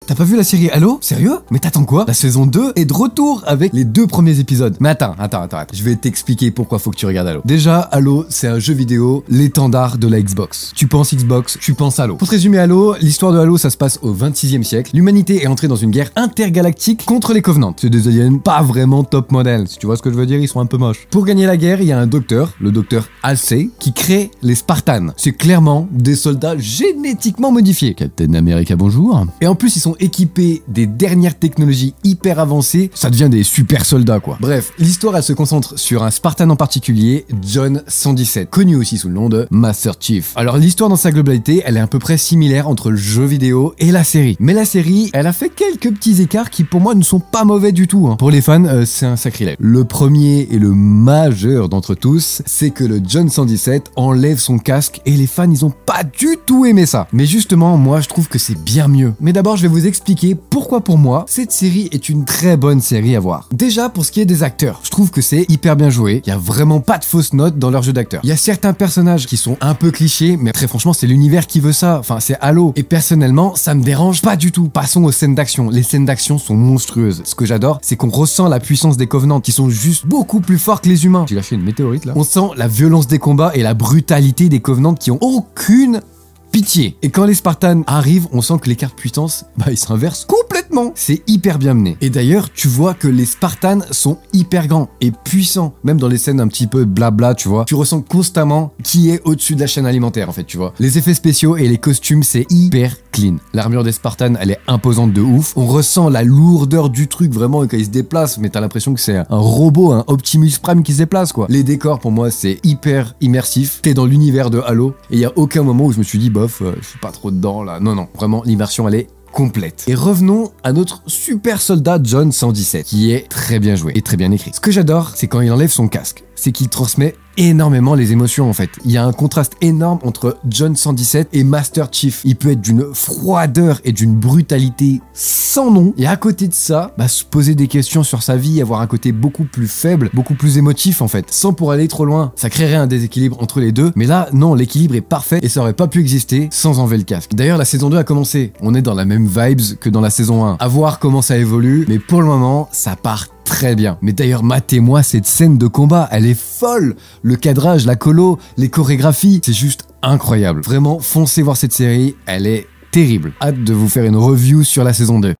T'as pas vu la série Halo? Sérieux? Mais t'attends quoi? La saison 2 est de retour avec les 2 premiers épisodes. Mais attends. Je vais t'expliquer pourquoi faut que tu regardes Halo. Déjà, Halo, c'est un jeu vidéo l'étendard de la Xbox. Tu penses Xbox, tu penses Halo. Pour te résumer Halo, l'histoire de Halo, ça se passe au 26e siècle. L'humanité est entrée dans une guerre intergalactique contre les Covenants. C'est des aliens pas vraiment top modèle. Si tu vois ce que je veux dire, ils sont un peu moches. Pour gagner la guerre, il y a un docteur, le docteur Halsey, qui crée les Spartans. C'est clairement des soldats génétiquement modifiés. Captain America, bonjour. Et en plus, ils sont équipés des dernières technologies hyper avancées. Ça devient des super soldats, quoi. Bref, l'histoire, elle se concentre sur un Spartan en particulier, John 117, connu aussi sous le nom de Master Chief. Alors, l'histoire dans sa globalité, elle est à peu près similaire entre le jeu vidéo et la série. Mais la série, elle a fait quelques petits écarts qui, pour moi, ne sont pas mauvais du tout. Pour les fans, c'est un sacrilège. Le premier et le majeur d'entre tous, c'est que le John 117 enlève son casque et les fans, ils ont pas du tout aimé ça. Mais justement, moi, je trouve que c'est bien mieux. Mais d'abord, je vais vous expliquer pourquoi pour moi, cette série est une très bonne série à voir. Déjà, pour ce qui est des acteurs, je trouve que c'est hyper bien joué. Il y a vraiment pas de fausses notes dans leur jeu d'acteur. Il y a certains personnages qui sont un peu clichés, mais très franchement, c'est l'univers qui veut ça. Enfin, c'est Halo. Et personnellement, ça me dérange pas du tout. Passons aux scènes d'action. Les scènes d'action sont monstrueuses. Ce que j'adore, c'est qu'on ressent la puissance des Covenants, qui sont juste beaucoup plus forts que les humains. J'ai lâché une météorite là. On sent la violence des combats et la brutalité des Covenants qui ont aucune pitié. Et quand les Spartans arrivent, on sent que les cartes puissance, ils s'inversent complètement. C'est hyper bien mené. Et d'ailleurs, tu vois que les Spartans sont hyper grands et puissants. Même dans les scènes un petit peu blabla, tu vois. Tu ressens constamment qui est au-dessus de la chaîne alimentaire, en fait, tu vois. Les effets spéciaux et les costumes, c'est hyper clean. L'armure des Spartans, elle est imposante de ouf. On ressent la lourdeur du truc, vraiment, quand ils se déplacent. Mais t'as l'impression que c'est un robot, un Optimus Prime qui se déplace, quoi. Les décors, pour moi, c'est hyper immersif. T'es dans l'univers de Halo. Et il y a aucun moment où je me suis dit, je suis pas trop dedans là. Non, vraiment, l'immersion elle est complète. Et revenons à notre super soldat John 117, qui est très bien joué et très bien écrit. Ce que j'adore, c'est quand il enlève son casque, c'est qu'il transmet énormément les émotions en fait. Il y a un contraste énorme entre John 117 et Master Chief. Il peut être d'une froideur et d'une brutalité sans nom. Et à côté de ça, se poser des questions sur sa vie, avoir un côté beaucoup plus faible, beaucoup plus émotif en fait, sans pour aller trop loin. Ça créerait un déséquilibre entre les deux. Mais là, non, l'équilibre est parfait et ça aurait pas pu exister sans enlever le casque. D'ailleurs, la saison 2 a commencé. On est dans la même vibes que dans la saison 1. À voir comment ça évolue, mais pour le moment, ça part très bien. Mais d'ailleurs, matez-moi cette scène de combat, elle est folle. Le cadrage, la colo, les chorégraphies, c'est juste incroyable. Vraiment, foncez voir cette série, elle est terrible. Hâte de vous faire une review sur la saison 2.